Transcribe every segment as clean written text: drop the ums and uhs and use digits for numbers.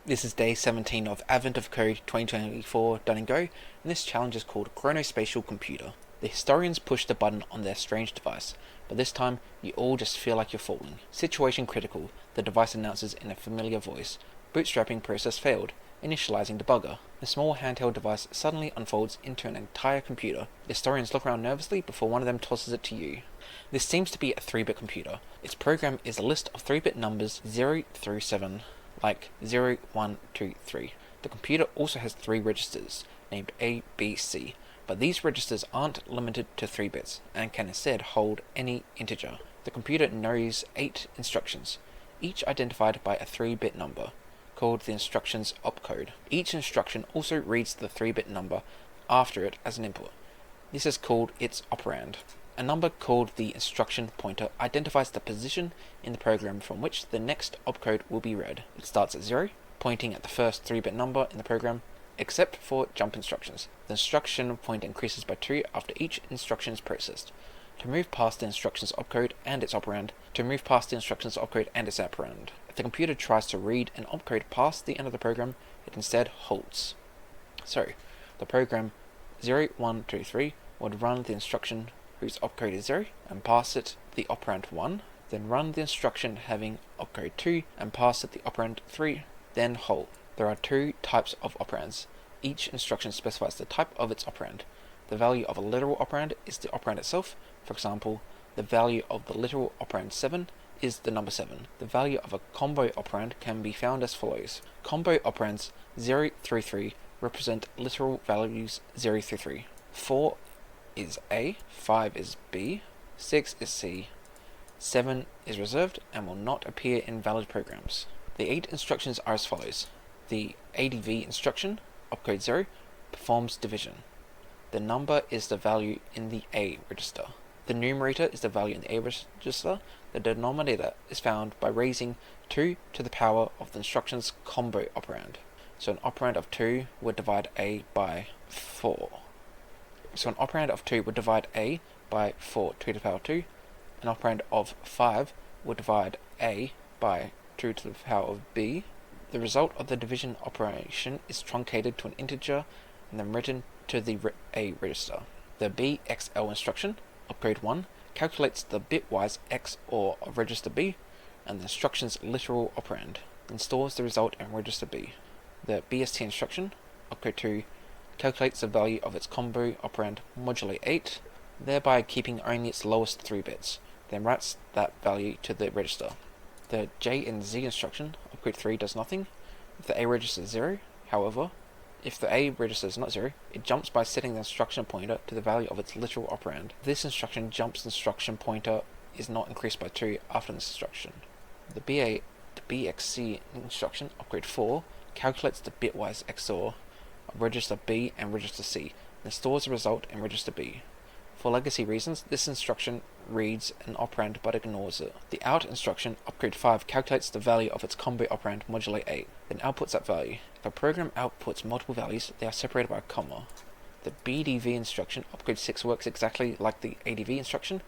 This is day 17 of Advent of Code 2024 Done & Go, and this challenge is called Chronospatial Computer. The historians push the button on their strange device, but this time you all just feel like you're falling. Situation critical, the device announces in a familiar voice. Bootstrapping process failed, initializing debugger. The small handheld device suddenly unfolds into an entire computer. The historians look around nervously before one of them tosses it to you. This seems to be a 3-bit computer. Its program is a list of 3-bit numbers 0 through 7. Like 0, 1, 2, 3. The computer also has 3 registers, named A, B, C, but these registers aren't limited to 3 bits, and can instead hold any integer. The computer knows 8 instructions, each identified by a 3-bit number, called the instruction's opcode. Each instruction also reads the 3-bit number after it as an input. This is called its operand. A number called the instruction pointer identifies the position in the program from which the next opcode will be read. It starts at 0, pointing at the first 3-bit number in the program, except for jump instructions. The instruction pointer increases by 2 after each instruction is processed. To move past the instruction's opcode and its operand, if the computer tries to read an opcode past the end of the program, it instead halts. So, the program 0, 1, 2, 3 would run the instruction whose opcode is 0 and pass it the operand 1, then run the instruction having opcode 2 and pass it the operand 3, then halt. There are 2 types of operands. Each instruction specifies the type of its operand. The value of a literal operand is the operand itself. For example, the value of the literal operand 7 is the number 7. The value of a combo operand can be found as follows. Combo operands 0 through 3 represent literal values 0 through 3. 4 is A, 5 is B, 6 is C, 7 is reserved and will not appear in valid programs. The 8 instructions are as follows. The ADV instruction, opcode 0, performs division. The number is the value in the A register. The numerator is the value in the A register. The denominator is found by raising 2 to the power of the instruction's combo operand. So an operand of 2 would divide A by 4. So an operand of 2 would divide A by 4 to the power 2. An operand of 5 would divide A by 2 to the power of B. The result of the division operation is truncated to an integer and then written to the A register. The BXL instruction, opcode 1, calculates the bitwise XOR of register B and the instruction's literal operand, then stores the result in register B. The BST instruction, opcode 2, calculates the value of its combo operand modulo 8, thereby keeping only its lowest 3 bits, then writes that value to the register. The J and Z instruction, opcode 3, does nothing if the A register is 0. However, if the A register is not 0, it jumps by setting the instruction pointer to the value of its literal operand. If this instruction jumps, the instruction pointer is not increased by 2 after this instruction. The BXC instruction, opcode 4, calculates the bitwise XOR of register B and register C, and stores the result in register B. For legacy reasons, this instruction reads an operand but ignores it. The OUT instruction, opcode 5, calculates the value of its combo operand modulo 8, then outputs that value. If a program outputs multiple values, they are separated by a comma. The BDV instruction, opcode 6, works exactly like the ADV instruction,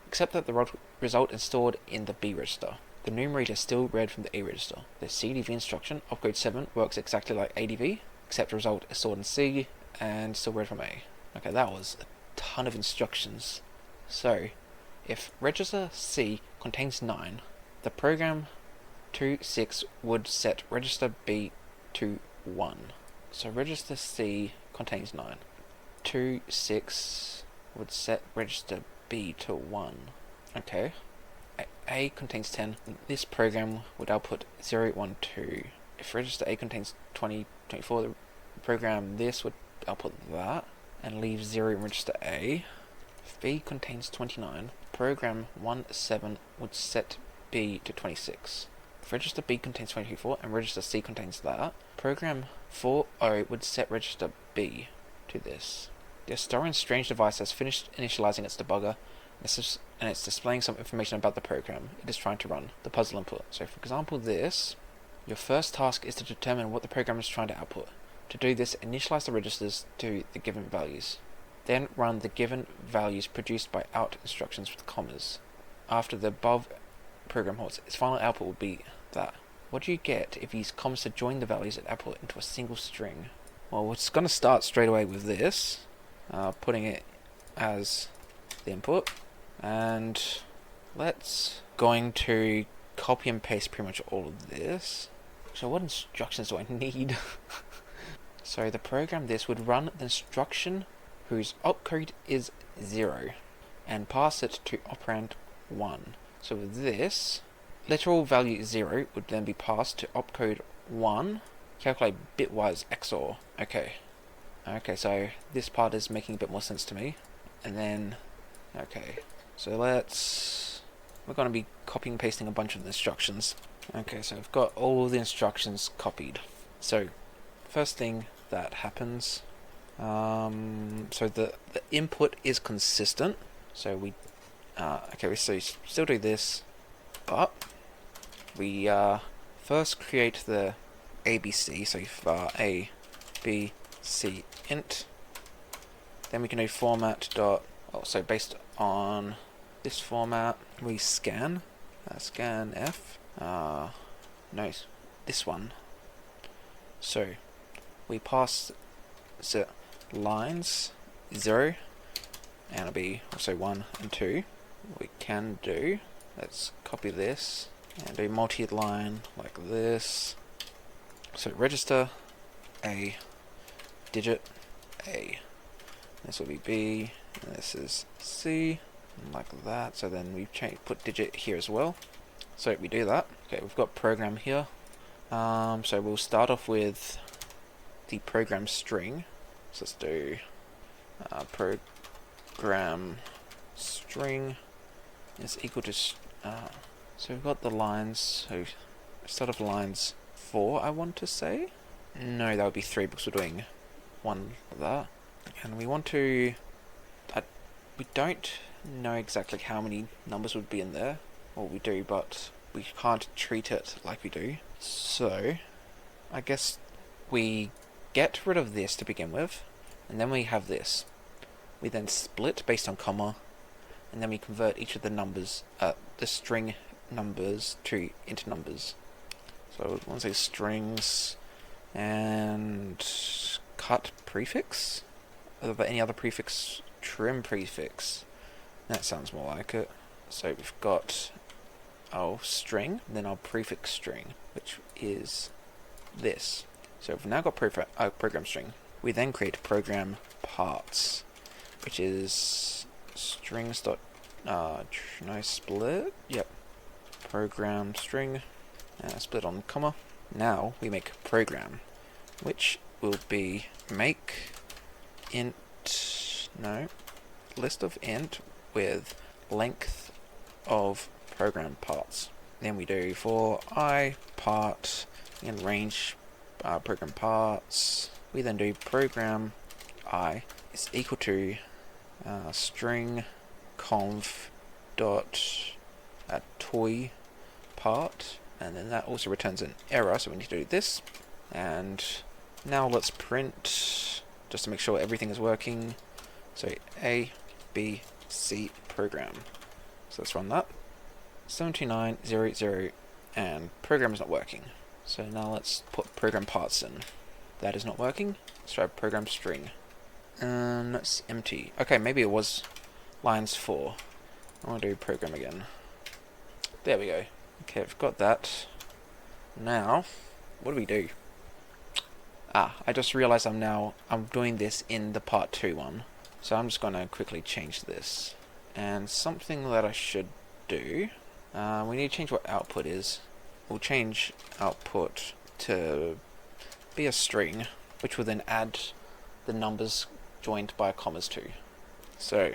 except that the result is stored in the B register. The numerator is still read from the A register. The CDV instruction, opcode 7, works exactly like ADV, except the result is stored in C and still read from A. Okay, that was a ton of instructions. So, if register C contains 9, the program 2.6 would set register B to 1. So register C contains 9. 2.6 would set register B to 1. Okay. A contains 10. This program would output 0, 1, 2. If register A contains 20, 24, the program this would output that and leave 0 in register A. If B contains 29, program 1.7 would set B to 26. If register B contains 24 and register C contains that, program 4.0 would set register B to this. The historian's strange device has finished initializing its debugger, and it's displaying some information about the program it is trying to run, the puzzle input. So for example this, your first task is to determine what the program is trying to output. To do this, initialize the registers to the given values. Then run the given values produced by OUT instructions with commas. After the above program halts, its final output will be that. what do you get if you use commas to join the values at output into a single string? Well, it's going to start straight away with this, putting it as the input, and let's going to copy and paste pretty much all of this. So what instructions do I need? So the program this would run the instruction whose opcode is 0 and pass it to operand 1. So with this, literal value 0 would then be passed to opcode 1, calculate bitwise XOR. Okay, so this part is making a bit more sense to me. And then, okay, so we're going to be copying and pasting a bunch of the instructions. Okay, so I've got all of the instructions copied. So, first thing that happens, so the input is consistent. So we still do this, but we first create the ABC, so A, B, C, int. Then we can do format dot, so based on this format, we scan F, no, this one. So we pass the lines 0, and it'll be also 1 and 2. We can do, let's copy this and do multi-line like this. So register A, digit A. This will be B, and this is C, like that. So then we put digit here as well. So we do that. Okay, we've got program here. So we'll start off with the program string. So let's do program string is equal to so we've got the lines. So start off lines 4, I want to say. No, that would be 3 because we're doing one of that. And we want to, we don't know exactly how many numbers would be in there. Well, we do, but we can't treat it like we do. So I guess we get rid of this to begin with, and then we have this. We then split based on comma, and then we convert each of the numbers, the string numbers into numbers. So I want to say strings and cut prefix. Any other prefix? Trim prefix. That sounds more like it. So we've got our string, then our prefix string, which is this. So we've now got program string. We then create program parts, which is strings dot no split. Yep. Program string split on comma. Now we make program, which will be make int list of int with length of program parts. Then we do for I part and range program parts. We then do program I is equal to string conv dot toy part, and then that also returns an error, so we need to do this. And now let's print just to make sure everything is working. So A, B, C program. So let's run that. 72900, and program is not working. So now let's put program parts in. That is not working. Let's try program string. And that's empty. Okay, maybe it was lines 4. I want to do program again. There we go. Okay, I've got that. Now, what do we do? I just realized I'm doing this in the part 2 one. So I'm just going to quickly change this. And something that I should do, we need to change what output is. We'll change output to be a string, which will then add the numbers joined by commas to. So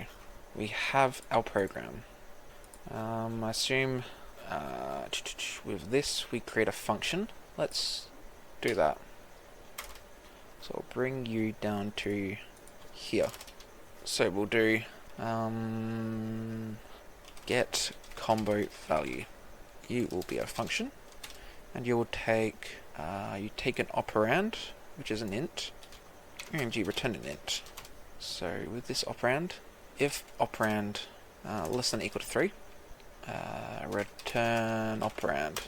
we have our program. I assume with this we create a function. Let's do that. So I'll bring you down to here. So we'll do get combo value. You will be a function, and you will take an operand, which is an int, and you return an int. So with this operand, if operand less than or equal to 3, return operand.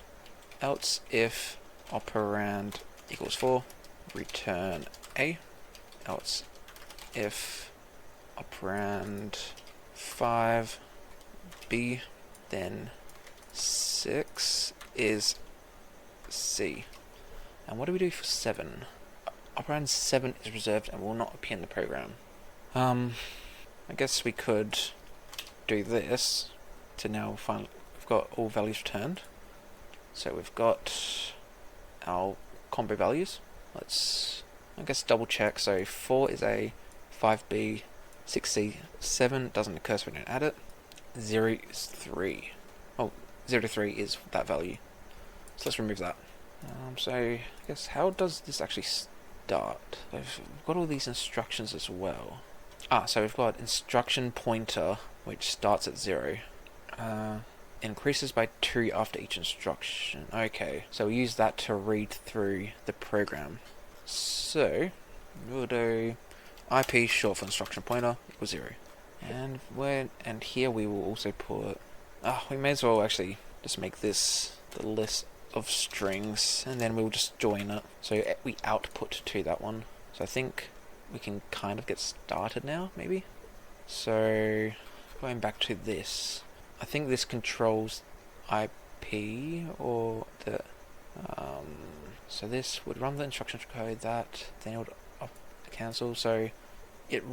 else if operand equals 4, return A. Else if operand 5 B, then 6 is C. And what do we do for 7? Operand 7 is reserved and will not appear in the program. I guess we could do this to now find we've got all values returned. So we've got our combo values. Let's, I guess, double check. So 4 is A, 5B, 6C, 7 doesn't occur so we don't add it. 0 is 3. Oh, 0 to 3 is that value. So let's remove that. So I guess how does this actually start? We've got all these instructions as well. So we've got instruction pointer, which starts at 0. Increases by 2 after each instruction. Okay, so we use that to read through the program. So we'll do IP short for instruction pointer equals 0. And here we will also put we may as well actually just make this the list of strings, and then we'll just join it. So we output to that one. So I think we can kind of get started now, maybe. So going back to this, I think this controls IP or the so this would run the instruction code that then it would cancel. So it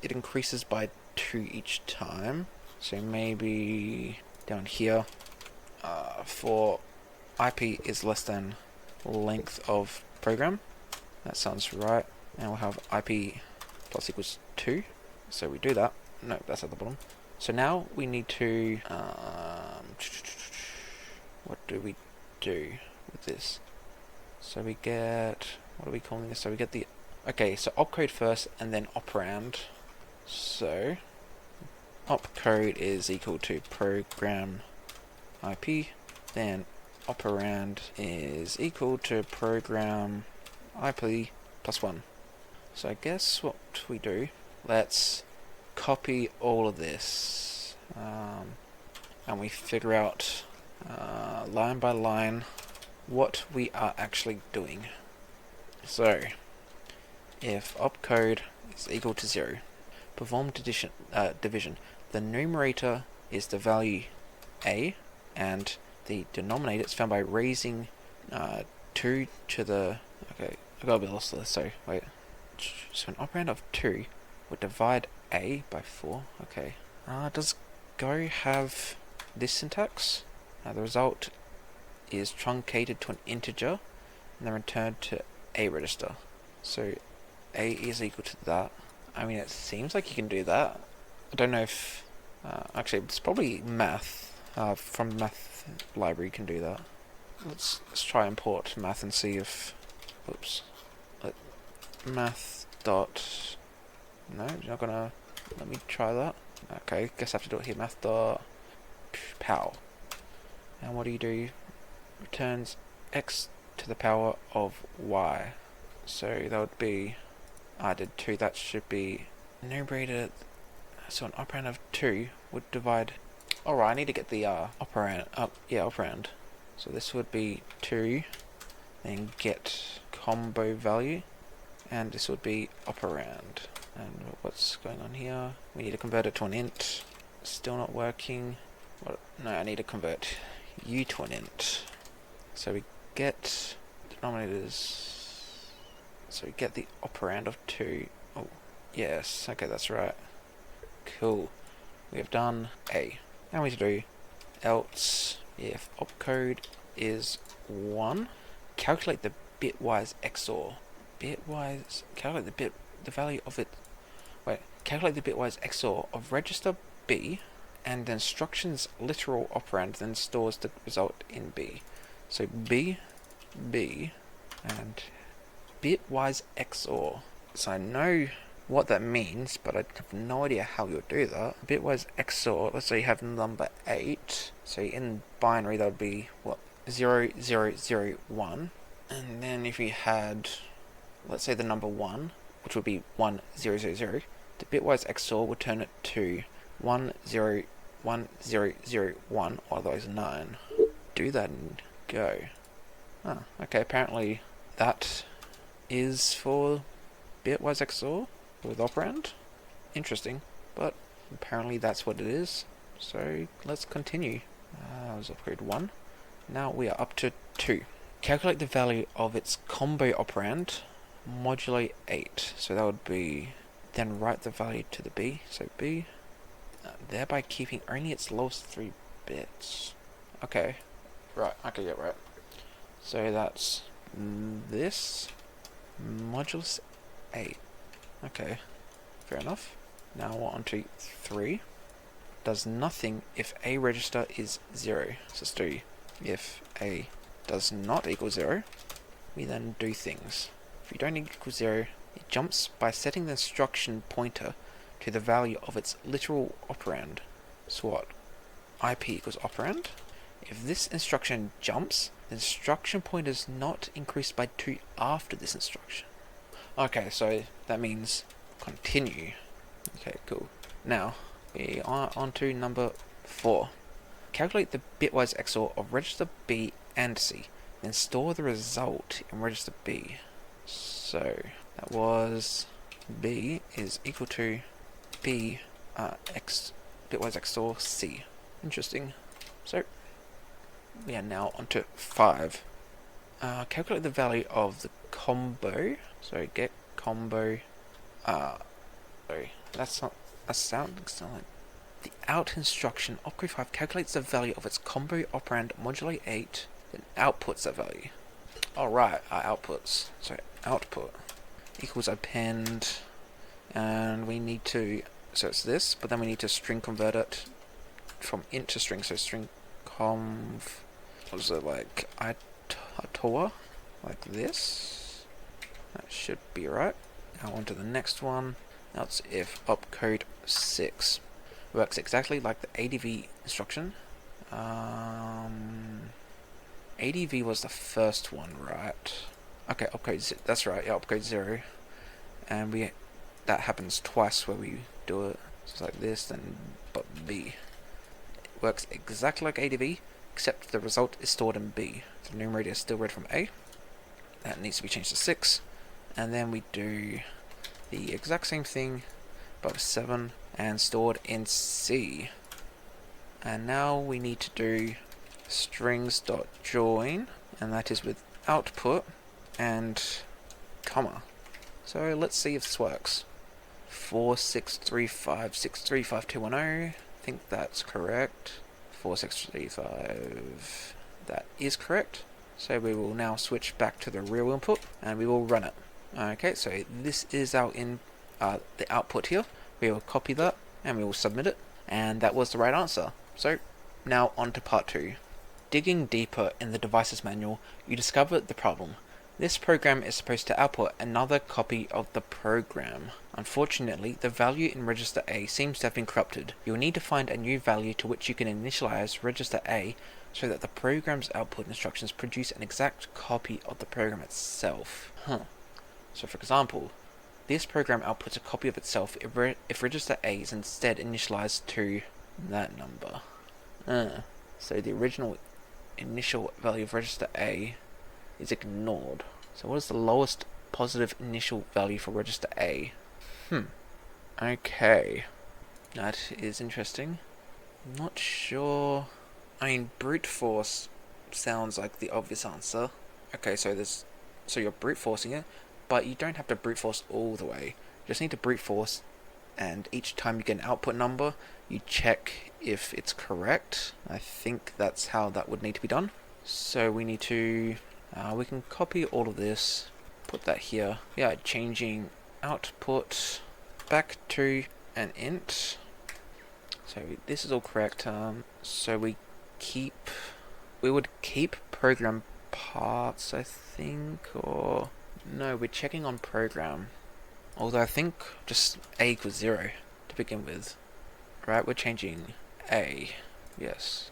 increases by 2 each time. So maybe down here for IP is less than length of program. That sounds right. And we'll have IP plus equals 2. So we do that. No, that's at the bottom. So now we need to what do we do with this? So we get, what are we calling this? So we get the, okay, so opcode first and then operand. So opcode is equal to program IP, then operand is equal to program IP plus 1. So I guess what we do, let's copy all of this and we figure out line by line what we are actually doing. So if opcode is equal to 0, perform division. The numerator is the value A, and the denominator is found by raising 2 to the, okay, I got a bit lost there, so wait. So an operand of 2 would divide A by 4, okay. Does Go have this syntax? The result is truncated to an integer and then returned to A register. So A is equal to that. I mean, it seems like you can do that. I don't know if, actually it's probably math, from math library you can do that. Let's try import math and see if, oops, math dot, no, you're not gonna let me try that. Okay, guess I have to do it here, math dot pow. And what do? Returns x to the power of y. So that would be, I did 2, that should be numerator. So an operand of 2 would divide, alright, I need to get the operand, operand. So this would be 2, then get combo value, and this would be operand. And what's going on here? We need to convert it to an int. Still not working. What? No, I need to convert u to an int. So we get denominators. So we get the operand of 2. Oh, yes. Okay, that's right. Cool. We have done A. Now we need to do else if opcode is 1. Calculate the bitwise XOR. Bitwise. Calculate the value of it. Wait. Calculate the bitwise XOR of register B, and the instruction's literal operand then stores the result in B. So B, and bitwise XOR. So I know what that means, but I have no idea how you'll do that. Bitwise XOR, let's say you have number 8. So in binary that would be, what, 0, 0, 0, 1. And then if you had, let's say the number 1, which would be 1, 0, 0, 0, the bitwise XOR would turn it to 1, 0, 1, 0, 0, 1, or otherwise 9. Do that and go. Ah, okay, apparently that is for bitwise XOR with operand. Interesting, but apparently that's what it is. So let's continue. That was upgrade 1. Now we are up to 2. Calculate the value of its combo operand, modulate 8. So that would be, then write the value to the B, so B, thereby keeping only its lowest 3 bits. Okay, right, okay, yeah, right. So that's this, modulus 8. Okay, fair enough. Now we're on to 3. Does nothing if A register is 0. So let's do if A does not equal 0, we then do things. If you don't equal 0, it jumps by setting the instruction pointer to the value of its literal operand. So what? IP equals operand. If this instruction jumps, the instruction pointer is not increased by 2 after this instruction. Okay, so that means continue. Okay, cool. Now, we are on to number 4. Calculate the bitwise XOR of register B and C, then store the result in register B. So, that was B is equal to B bitwise XOR C. Interesting. So, we are now on to 5. Calculate the value of the combo. So, get combo. Sorry, that's not a sound. Like the out instruction, opcode 5 calculates the value of its combo operand modulate 8, then outputs that value. Alright, our outputs. So output equals append, and we need to, so it's this, but then we need to string convert it from int to string. So string conv, what is it, like itoa, like this. That should be right. Now on to the next one. Now it's if opcode 6 works exactly like the ADV instruction. ADV was the first one, right? Okay, opcode, that's right, yeah, opcode 0. And that happens twice where we do it. So it's like this, then but B. It works exactly like ADV, except the result is stored in B. So the numerator is still read from A. That needs to be changed to 6. And then we do the exact same thing, but with 7, and stored in C. And now we need to do strings.join, and that is with output and comma. So let's see if this works. 4635635210. I think that's correct. 4635. That is correct. So we will now switch back to the real input and we will run it. Okay, so this is our the output here. We will copy that and we will submit it, and that was the right answer. So now on to part 2. Digging deeper in the device's manual, you discover the problem. This program is supposed to output another copy of the program. Unfortunately, the value in register A seems to have been corrupted. You will need to find a new value to which you can initialize register A so that the program's output instructions produce an exact copy of the program itself. So for example, this program outputs a copy of itself if register A is instead initialized to that number. So the original initial value of register A is ignored. So what is the lowest positive initial value for register A? Okay. That is interesting. Not sure. I mean, brute force sounds like the obvious answer. Okay, so you're brute forcing it, but you don't have to brute force all the way. You just need to brute force, and each time you get an output number, you check if it's correct. I think that's how that would need to be done. So we need to, we can copy all of this, put that here. Yeah, changing output back to an int. So this is all correct. So we would keep program parts, I think, or no, we're checking on program. Although I think just A equals 0 to begin with. Right, we're changing A. Yes.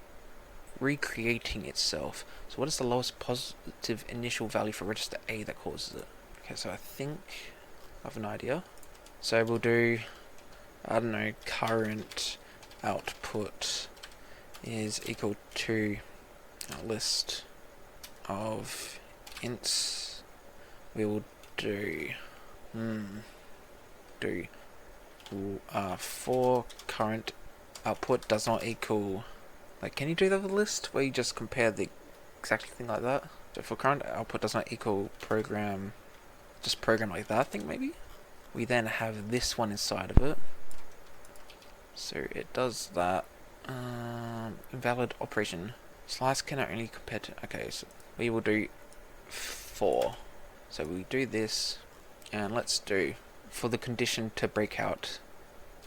Recreating itself. So what is the lowest positive initial value for register A that causes it? Okay, so I think I have an idea. So we'll do, I don't know, current output is equal to list of ints, we will do for current output does not equal, like, can you do that with a list where you just compare the exact thing like that? So for current output does not equal program, just program like that, I think maybe. We then have this one inside of it. So it does that. Invalid operation. Slice can only compare to, okay, so we will do 4. So we do this, and let's do, for the condition to break out,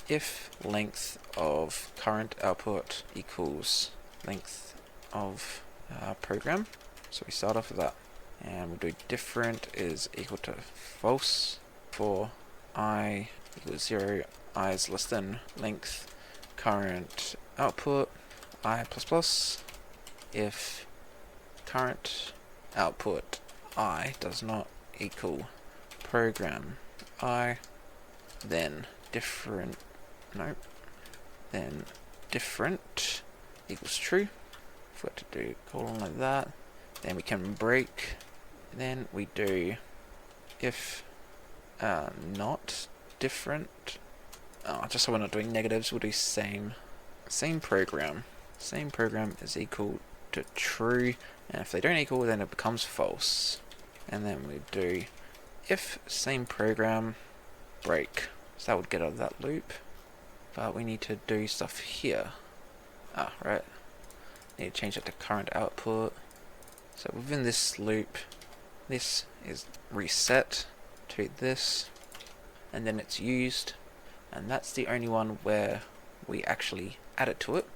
if length of current output equals length of program. So we start off with that, and we'll do different is equal to false for I equals 0, I is less than length current output I plus plus. If current output I does not equal program I, then different, nope, then different equals true. If we have to do colon like that, then we can break. Then we do if not different. Just so we're not doing negatives, we'll do same program. Same program is equal to true, and if they don't equal, then it becomes false. And then we do if same program break. So that would get out of that loop, but we need to do stuff here. Right. Need to change it to current output. So within this loop, this is reset to this, and then it's used, and that's the only one where we actually add it to it.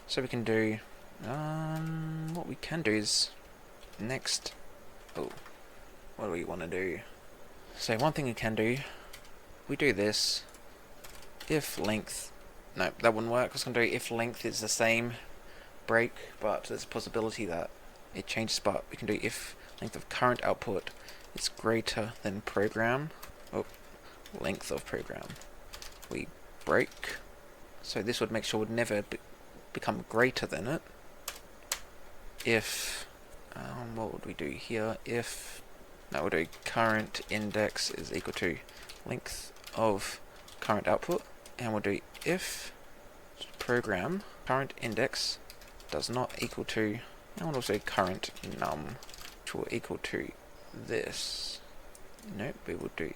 So we can do, what we can do is next, what do we want to do? So one thing we can do, we do this, if length, no, that wouldn't work. I was going to do if length is the same, break, but there's a possibility that it changes, but we can do if length of current output is greater than program, length of program, we break. So this would make sure it would never become greater than it. If, what would we do here? If, that would do current index is equal to length of current output, and we'll do if program current index does not equal to, and we'll also current num, which will equal to this. Nope, we will do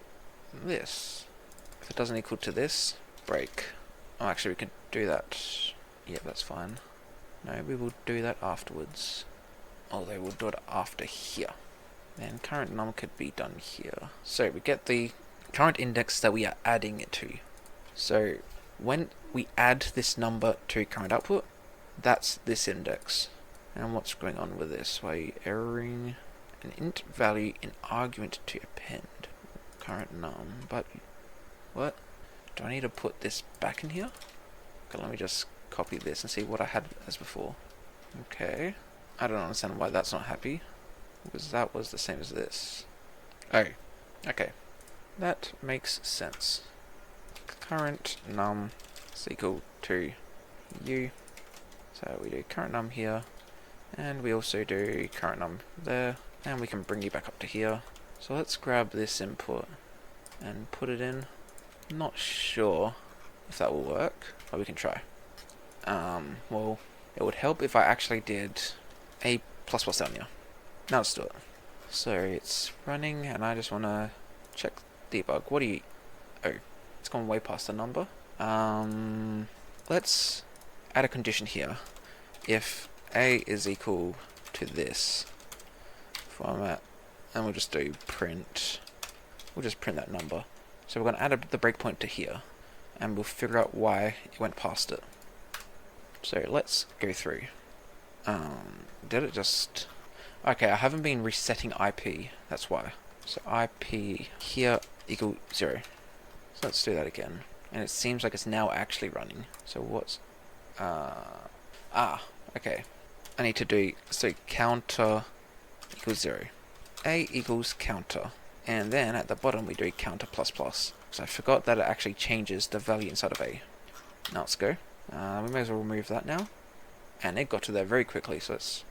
this. If it doesn't equal to this, break. Oh, actually we can do that. Yeah, that's fine. No, we will do that afterwards. Although we'll do it after here. Then current num could be done here. So we get the current index that we are adding it to. So when we add this number to current output, that's this index. And what's going on with this? Why erroring an int value in argument to append current num? But what? Do I need to put this back in here? Okay, let me just copy this and see what I had as before. Okay, I don't understand why that's not happy, because that was the same as this. Oh, okay, that makes sense. Current num is equal to u. So we do current num here, and we also do current num there, and we can bring you back up to here. So let's grab this input and put it in. Not sure if that will work, but we can try. Well, it would help if I actually did a ++ down here. Now let's do it. So it's running, and I just want to check debug. What do you... Oh, it's gone way past the number. Let's add a condition here. If a is equal to this format, and we'll just do print. We'll just print that number. So we're going to add the breakpoint to here, and we'll figure out why it went past it. So let's go through. Did it just... Okay, I haven't been resetting IP, that's why. So IP here equal 0. So let's do that again. And it seems like it's now actually running. So what's... okay. I need to do... So counter equals 0. A equals counter. And then at the bottom we do counter ++. So I forgot that it actually changes the value inside of A. Now let's go. We may as well remove that now. And it got to there very quickly, so let's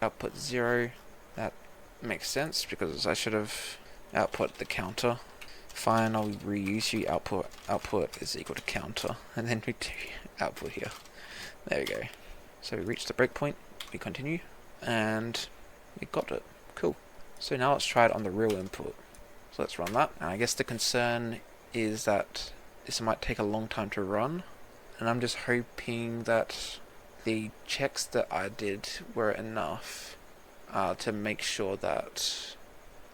output 0. That makes sense because I should have output the counter. Fine, I'll reuse you. Output is equal to counter, and then we do output here. There we go. So we reached the breakpoint, we continue, and we got it. Cool. So now let's try it on the real input. So let's run that. And I guess the concern is that this might take a long time to run, and I'm just hoping that the checks that I did were enough to make sure that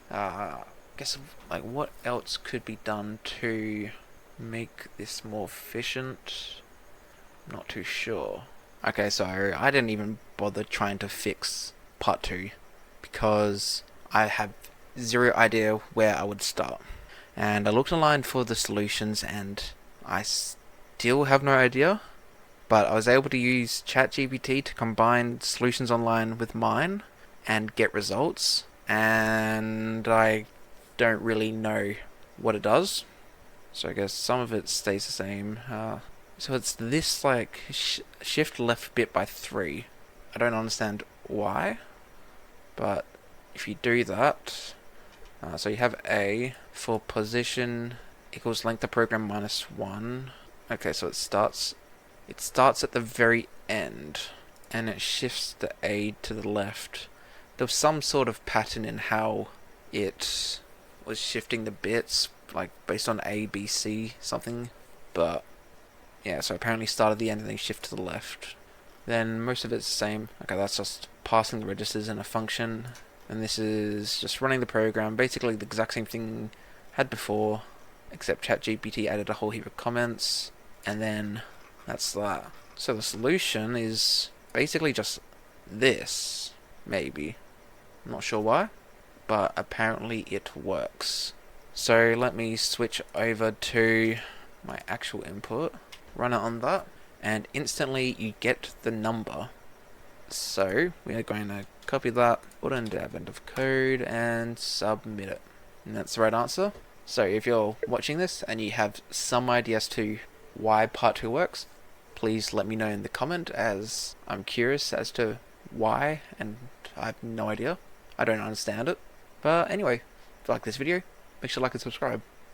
I guess like what else could be done to make this more efficient. I'm not too sure. Okay, so I didn't even bother trying to fix part 2 because I have zero idea where I would start. And I looked online for the solutions and I still have no idea, but I was able to use ChatGPT to combine solutions online with mine and get results, and I don't really know what it does, so I guess some of it stays the same. So it's this like shift left bit by 3. I don't understand why, but if you do that, so you have A for position equals length of program minus 1. Okay, so it starts at the very end and it shifts the A to the left. There was some sort of pattern in how it was shifting the bits, like based on A, B, C, something, but yeah, so apparently start at the end and then shift to the left. Then most of it's the same. Okay, that's just passing the registers in a function, and this is just running the program, basically the exact same thing had before, except ChatGPT added a whole heap of comments, and then that's that. So the solution is basically just this, maybe. I'm not sure why, but apparently it works. So let me switch over to my actual input, run it on that, and instantly you get the number. So we are going to copy that, put it into our end of code, and submit it. And that's the right answer. So if you're watching this and you have some idea as to why part 2 works, please let me know in the comment, as I'm curious as to why, and I have no idea. I don't understand it. But anyway, if you like this video, make sure to like and subscribe.